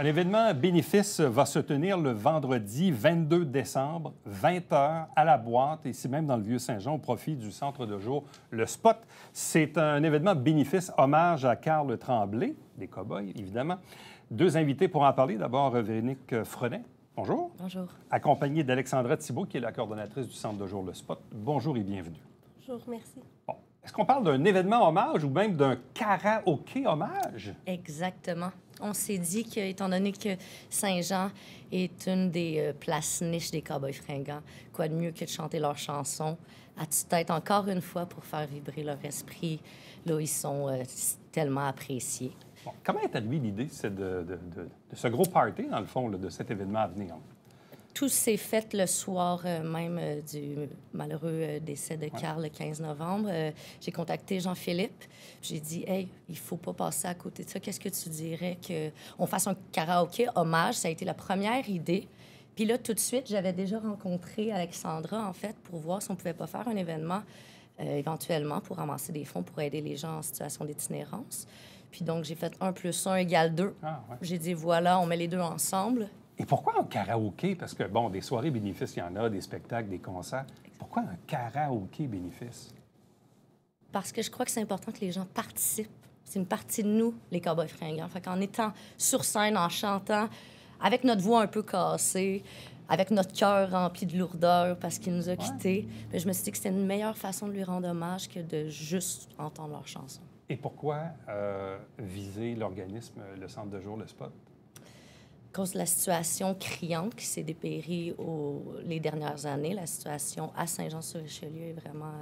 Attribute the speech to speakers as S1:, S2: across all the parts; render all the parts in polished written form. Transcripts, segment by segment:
S1: Un événement bénéfice va se tenir le vendredi 22 décembre, 20h, à la boîte, ici même dans le Vieux-Saint-Jean, au profit du centre de jour Le Spot. C'est un événement bénéfice, hommage à Carl Tremblay, des Cowboys, évidemment. Deux invités pour en parler. D'abord, Véronique Frenet. Bonjour.
S2: Bonjour.
S1: Accompagnée d'Alexandra Thibault, qui est la coordonnatrice du centre de jour Le Spot. Bonjour et bienvenue.
S3: Bonjour, merci.
S1: Bon. Est-ce qu'on parle d'un événement hommage ou même d'un karaoké hommage?
S2: Exactement. On s'est dit que, étant donné que Saint-Jean est une des places niches des Cowboys fringants, quoi de mieux que de chanter leurs chansons à tue-tête encore une fois pour faire vibrer leur esprit, là où ils sont tellement appréciés.
S1: Bon. Comment est arrivée l'idée de ce gros party, dans le fond, là, de cet événement à venir?
S2: Tout s'est fait le soir même du malheureux décès de Carl le 15 novembre. J'ai contacté Jean-Philippe. J'ai dit, « Hey, il faut pas passer à côté de ça. Qu'est-ce que tu dirais qu'on fasse un karaoké hommage? » Ça a été la première idée. Puis là, tout de suite, j'avais déjà rencontré Alexandra, en fait, pour voir si on pouvait pas faire un événement éventuellement pour ramasser des fonds pour aider les gens en situation d'itinérance. Puis donc, j'ai fait 1 + 1 = 2.
S1: Ah, ouais.
S2: J'ai dit, voilà, on met les deux ensemble.
S1: Et pourquoi un karaoké? Parce que, bon, des soirées bénéfices, il y en a, des spectacles, des concerts. Pourquoi un karaoké bénéfice?
S2: Parce que je crois que c'est important que les gens participent. C'est une partie de nous, les Cowboys fringants. Fait qu'en étant sur scène, en chantant, avec notre voix un peu cassée, avec notre cœur rempli de lourdeur parce qu'il nous a quittés, bien, je me suis dit que c'était une meilleure façon de lui rendre hommage que de juste entendre leurs chansons.
S1: Et pourquoi viser l'organisme, le centre de jour, Le Spot?
S2: À cause de la situation criante qui s'est dépérie les dernières années, la situation à Saint-Jean-sur-Richelieu est vraiment,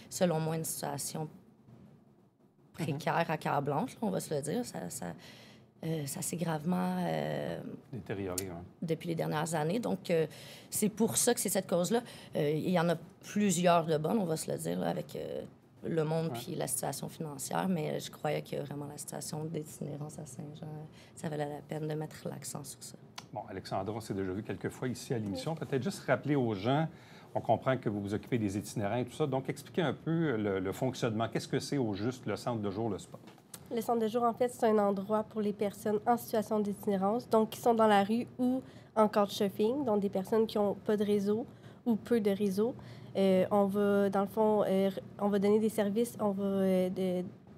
S2: selon moi, une situation précaire à carte blanche, on va se le dire. Ça s'est gravement
S1: Détérioré, oui.
S2: Depuis les dernières années. Donc, c'est pour ça que c'est cette cause-là. Il y en a plusieurs de bonnes, on va se le dire, là, avec le monde puis la situation financière, mais je croyais que vraiment la situation d'itinérance à Saint-Jean, ça valait la peine de mettre l'accent sur ça.
S1: Bon, Alexandra, on s'est déjà vu quelques fois ici à l'émission. Peut-être juste rappeler aux gens, on comprend que vous vous occupez des itinérants et tout ça, donc expliquez un peu le fonctionnement. Qu'est-ce que c'est au juste le centre de jour, Le Spot?
S3: Le centre de jour, en fait, c'est un endroit pour les personnes en situation d'itinérance, donc qui sont dans la rue ou en couchsurfing, donc des personnes qui n'ont pas de réseau ou peu de réseau. On va, dans le fond, on va donner des services,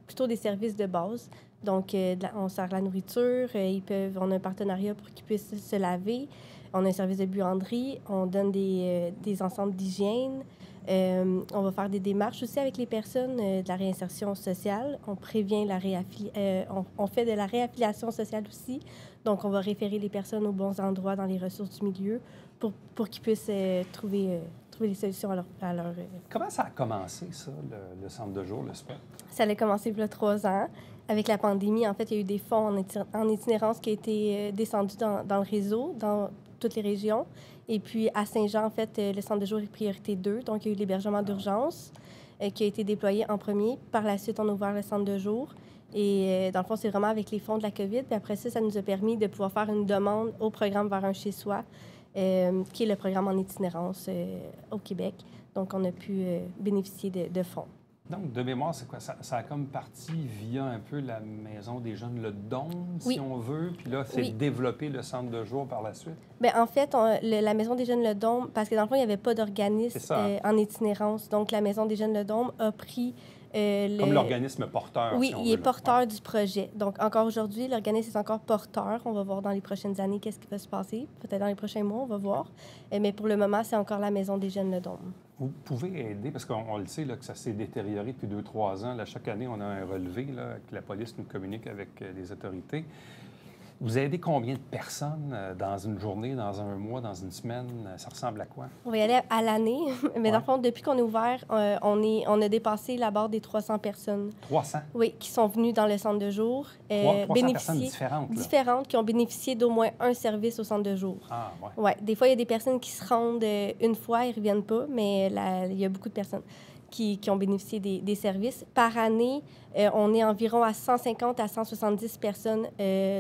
S3: plutôt des services de base. Donc, on sert la nourriture, on a un partenariat pour qu'ils puissent se laver. On a un service de buanderie, on donne des ensembles d'hygiène. On va faire des démarches aussi avec les personnes de la réinsertion sociale. On prévient on fait de la réaffiliation sociale aussi. Donc, on va référer les personnes aux bons endroits dans les ressources du milieu pour qu'ils puissent trouver des solutions à leur...
S1: Comment ça a commencé, ça, le centre de jour, Le Spot?
S3: Ça a commencé il y a 3 ans. Avec la pandémie, en fait, il y a eu des fonds en itinérance qui ont été descendus dans le réseau, dans toutes les régions. Et puis, à Saint-Jean, en fait, le centre de jour est priorité 2. Donc, il y a eu l'hébergement d'urgence qui a été déployé en premier. Par la suite, on a ouvert le centre de jour. Et dans le fond, c'est vraiment avec les fonds de la COVID. Puis après ça nous a permis de pouvoir faire une demande au programme Vers un chez-soi, qui est le programme en itinérance au Québec. Donc, on a pu bénéficier de fonds.
S1: Donc, de mémoire, c'est quoi? Ça a comme parti via un peu la Maison des jeunes Le Dôme, si on veut. Puis là, c'est développer le centre de jour par la suite. Bien,
S3: en fait, la Maison des jeunes Le Dôme, parce que dans le fond, il n'y avait pas d'organisme en itinérance. Donc, la Maison des jeunes Le Dôme a pris...
S1: Comme l'organisme porteur.
S3: Oui,
S1: si on
S3: il
S1: veut,
S3: est porteur du projet. Donc, encore aujourd'hui, l'organisme est encore porteur. On va voir dans les prochaines années qu'est-ce qui va se passer. Peut-être dans les prochains mois, on va voir. Mais pour le moment, c'est encore la Maison des jeunes Le Dôme.
S1: Vous pouvez aider, parce qu'on le sait, là, que ça s'est détérioré depuis 2-3 ans. Là, chaque année, on a un relevé, là, que la police nous communique avec les autorités. Vous aidez combien de personnes dans une journée, dans un mois, dans une semaine? Ça ressemble à quoi?
S3: On va y aller à l'année. Mais dans le fond, depuis qu'on est ouvert, on a dépassé la barre des 300 personnes.
S1: 300?
S3: Oui, qui sont venues dans le centre de jour.
S1: 300 personnes différentes? Là.
S3: Différentes, qui ont bénéficié d'au moins un service au centre de jour.
S1: Ah, oui.
S3: Ouais. Des fois, il y a des personnes qui se rendent une fois, ils ne reviennent pas, mais il y a beaucoup de personnes qui ont bénéficié des services. Par année, on est environ à 150 à 170 personnes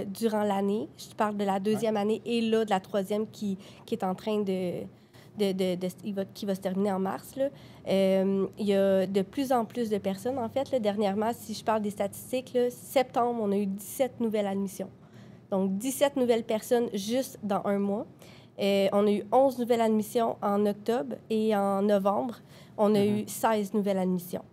S3: durant l'année. Je parle de la deuxième année et là, de la troisième qui est en train qui va se terminer en mars. Là. Il y a de plus en plus de personnes, en fait. Là, dernièrement, si je parle des statistiques, là, septembre, on a eu 17 nouvelles admissions. Donc, 17 nouvelles personnes juste dans un mois. On a eu 11 nouvelles admissions en octobre et en novembre, on a eu 16 nouvelles admissions.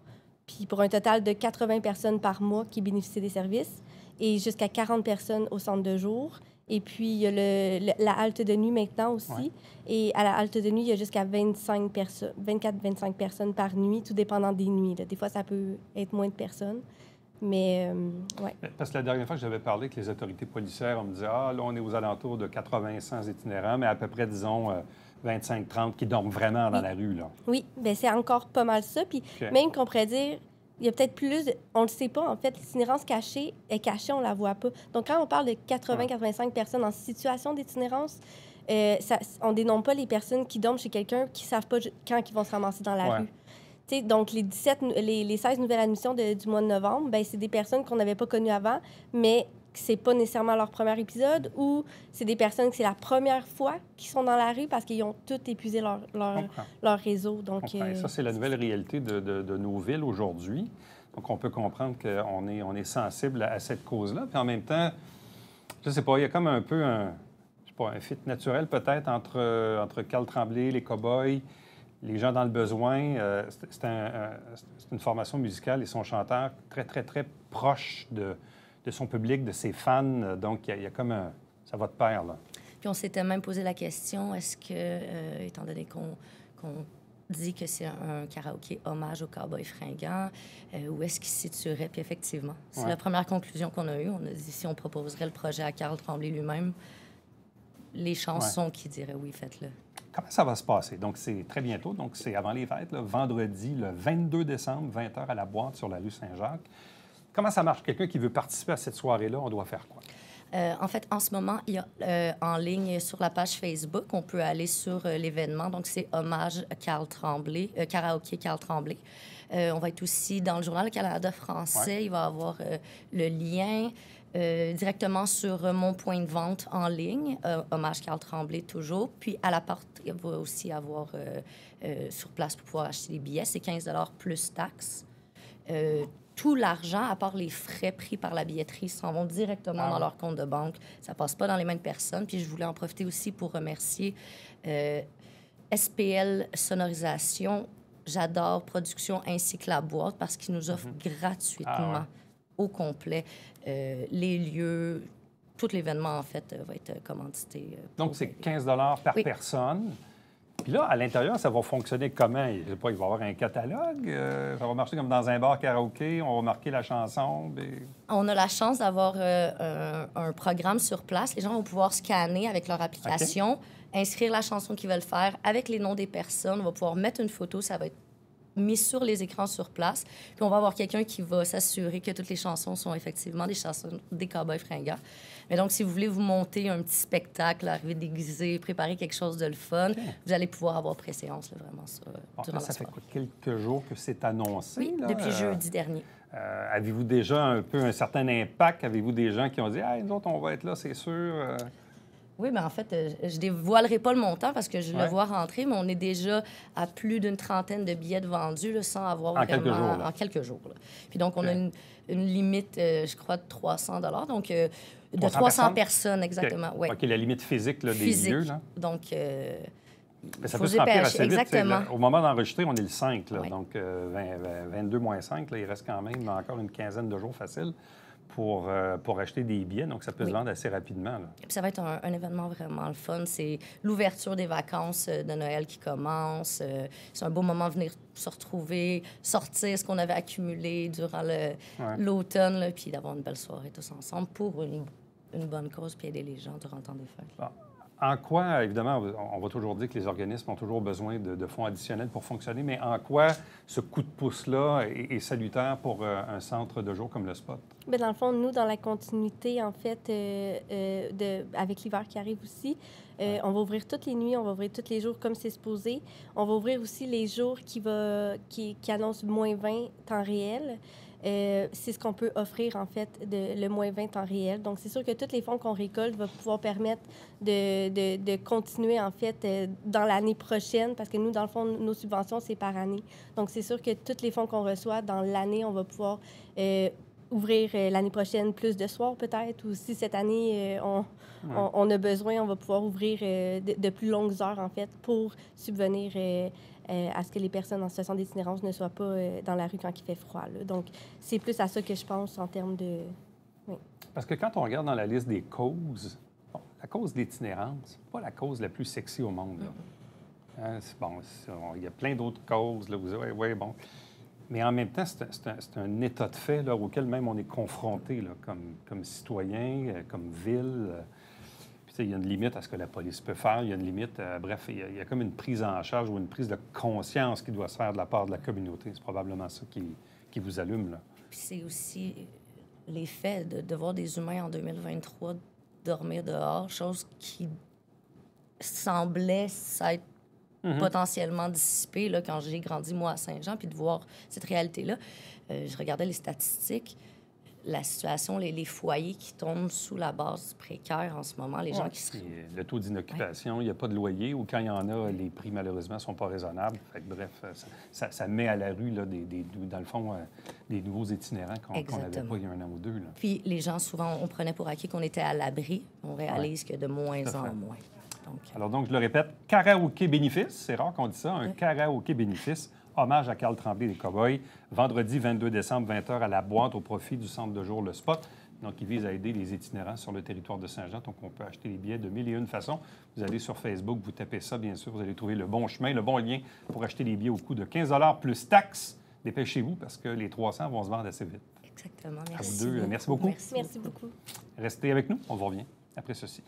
S3: Puis pour un total de 80 personnes par mois qui bénéficient des services et jusqu'à 40 personnes au centre de jour. Et puis, il y a la halte de nuit maintenant aussi.
S1: Ouais.
S3: Et à la halte de nuit, il y a jusqu'à 24-25 personnes par nuit, tout dépendant des nuits. Là. Des fois, ça peut être moins de personnes. Mais, ouais.
S1: Parce que la dernière fois que j'avais parlé avec les autorités policières, on me disait, ah, là, on est aux alentours de 80-100 itinérants, mais à peu près, disons, 25-30 qui dorment vraiment dans la rue, là.
S3: Oui, bien, c'est encore pas mal ça. Puis même qu'on pourrait dire, il y a peut-être plus... On le sait pas, en fait. L'itinérance cachée est cachée, on la voit pas. Donc, quand on parle de 80-85 personnes en situation d'itinérance, on dénombre pas les personnes qui dorment chez quelqu'un qui savent pas quand ils vont se ramasser dans la rue. T'sais, donc, les 16 nouvelles admissions du mois de novembre, ben c'est des personnes qu'on n'avait pas connues avant, mais c'est pas nécessairement leur premier épisode, ou c'est des personnes que c'est la première fois qu'ils sont dans la rue parce qu'ils ont tous épuisé leur réseau. Donc,
S1: ça, c'est la nouvelle réalité de nos villes aujourd'hui. Donc, on peut comprendre qu'on est sensible à cette cause-là. Puis en même temps, je sais pas, il y a comme un peu un fit naturel peut-être entre Carl Tremblay, les Cowboys, les gens dans le besoin. C'est une formation musicale et son chanteur très, très, très proche de son public, de ses fans. Donc, il y a comme un... Ça va de pair, là.
S2: Puis on s'était même posé la question, est-ce que, étant donné qu'on dit que c'est un karaoké hommage aux Cowboys fringants, où est-ce qu'il se situerait? Puis effectivement, c'est la première conclusion qu'on a eue. On a dit, si on proposerait le projet à Carl Tremblay lui-même, les chances sont qu'il dirait oui, faites-le.
S1: Comment ça va se passer? Donc, c'est très bientôt. Donc, c'est avant les fêtes, là, vendredi, le 22 décembre, 20h à la boîte sur la rue Saint-Jacques. Comment ça marche? Quelqu'un qui veut participer à cette soirée-là, on doit faire quoi?
S2: En fait, en ce moment, il y a en ligne sur la page Facebook, on peut aller sur l'événement. Donc, c'est Hommage Carl Tremblay, karaoké Carl Tremblay. On va être aussi dans le Journal Canada français. Il va y avoir le lien directement sur mon point de vente en ligne, Hommage Carl Tremblay toujours. Puis, à la porte, il va aussi avoir sur place pour pouvoir acheter des billets. C'est 15 $ plus taxes. Tout l'argent, à part les frais pris par la billetterie, s'en vont directement dans leur compte de banque. Ça ne passe pas dans les mains de personne. Puis je voulais en profiter aussi pour remercier SPL Sonorisation, J'adore Production ainsi que La Boîte parce qu'ils nous offrent gratuitement au complet les lieux. Tout l'événement, en fait, va être commandité.
S1: Donc, c'est 15 $ par personne. Puis là, à l'intérieur, ça va fonctionner comment? Je sais pas, il va y avoir un catalogue? Ça va marcher comme dans un bar karaoké? On va marquer la chanson?
S2: On a la chance d'avoir un programme sur place. Les gens vont pouvoir scanner avec leur application, inscrire la chanson qu'ils veulent faire avec les noms des personnes. On va pouvoir mettre une photo, ça va être mis sur les écrans sur place. Puis on va avoir quelqu'un qui va s'assurer que toutes les chansons sont effectivement des chansons des Cowboys fringants. Mais donc, si vous voulez vous monter un petit spectacle, arriver déguisé, préparer quelque chose de le fun, vous allez pouvoir avoir préséance, là, vraiment, ça, durant
S1: ça
S2: la
S1: fait
S2: soirée.
S1: quelques jours que c'est annoncé.
S2: Oui,
S1: là.
S2: depuis jeudi dernier.
S1: Avez-vous déjà un certain impact? Avez-vous des gens qui ont dit « Hey, nous autres, on va être là, c'est sûr
S2: Oui, mais en fait, je dévoilerai pas le montant parce que je le vois rentrer, mais on est déjà à plus d'une trentaine de billets de vendus là, sans avoir
S1: En
S2: vraiment...
S1: quelques jours, là.
S2: En quelques jours. Là. Puis donc, on a une limite, je crois, de 300 $. Donc, de 300 personnes, exactement.
S1: OK,
S2: Ouais.
S1: la limite physique là, des
S2: Physique.
S1: lieux. Là.
S2: Donc,
S1: Mais ça
S2: faut
S1: peut se remplir assez vite.
S2: exactement.
S1: Au moment d'enregistrer, on est le 5. Là,
S2: Oui.
S1: donc, 22 moins 5, là, il reste quand même encore une quinzaine de jours faciles pour acheter des billets. Donc, ça peut se vendre assez rapidement. Là.
S2: Puis ça va être un événement vraiment le fun. C'est l'ouverture des vacances de Noël qui commence. C'est un beau moment de venir se retrouver, sortir ce qu'on avait accumulé durant l'automne, là, puis d'avoir une belle soirée tous ensemble pour une bonne cause, puis aider les gens durant le temps des fêtes.
S1: Bon. En quoi, évidemment, on va toujours dire que les organismes ont toujours besoin de fonds additionnels pour fonctionner, mais en quoi ce coup de pouce-là est salutaire pour un centre de jour comme le Spot?
S3: Bien, dans le fond, nous, dans la continuité, en fait, avec l'hiver qui arrive aussi, on va ouvrir toutes les nuits, on va ouvrir tous les jours comme c'est supposé. On va ouvrir aussi les jours qui annoncent moins 20 temps réel. C'est ce qu'on peut offrir, en fait, le moins 20 temps réel. Donc, c'est sûr que tous les fonds qu'on récolte vont pouvoir permettre de continuer, en fait, dans l'année prochaine, parce que nous, dans le fond, nos subventions, c'est par année. Donc, c'est sûr que tous les fonds qu'on reçoit dans l'année, on va pouvoir ouvrir l'année prochaine plus de soirs peut-être, ou si cette année, on a besoin, on va pouvoir ouvrir de plus longues heures, en fait, pour subvenir à ce que les personnes en situation d'itinérance ne soient pas dans la rue quand il fait froid, là. Donc, c'est plus à ça que je pense en termes de... Oui.
S1: Parce que quand on regarde dans la liste des causes, bon, la cause de l'itinérance, c'est pas la cause la plus sexy au monde, là. Hein, il y a plein d'autres causes, là, vous dites, oui, bon. Mais en même temps, c'est un état de fait là, auquel même on est confronté là, comme citoyen, comme ville. Puis, il y a une limite à ce que la police peut faire. Il y a une limite, bref, il y a comme une prise en charge ou une prise de conscience qui doit se faire de la part de la communauté. C'est probablement ça qui vous allume, là.
S2: Puis c'est aussi l'effet de voir des humains en 2023 dormir dehors, chose qui semblait s'être potentiellement dissipée là, quand j'ai grandi, moi, à Saint-Jean, puis de voir cette réalité-là. Je regardais les statistiques, la situation, les foyers qui tombent sous la base précaire en ce moment, les gens qui se...
S1: Le taux d'inoccupation, il n'y a pas de loyer, ou quand il y en a, les prix, malheureusement, ne sont pas raisonnables. Fait que, bref, ça met à la rue, là, dans le fond, des nouveaux itinérants qu'on n'avait pas il y a un an ou deux, là.
S2: Puis les gens, souvent, on prenait pour acquis qu'on était à l'abri. On réalise que de moins en moins.
S1: Alors donc, je le répète, karaoké bénéfice, c'est rare qu'on dise ça, un karaoké bénéfice, hommage à Carl Tremblay des Cowboys, vendredi 22 décembre, 20h à la boîte au profit du centre de jour Le Spot. Donc, il vise à aider les itinérants sur le territoire de Saint-Jean. Donc, on peut acheter les billets de 1001 façons. Vous allez sur Facebook, vous tapez ça, bien sûr, vous allez trouver le bon chemin, le bon lien pour acheter les billets au coût de 15 $ plus taxes. Dépêchez-vous parce que les 300 vont se vendre assez vite.
S2: Exactement. Merci.
S1: À vous deux, merci beaucoup.
S3: Merci beaucoup.
S1: Restez avec nous, on vous revient après ceci.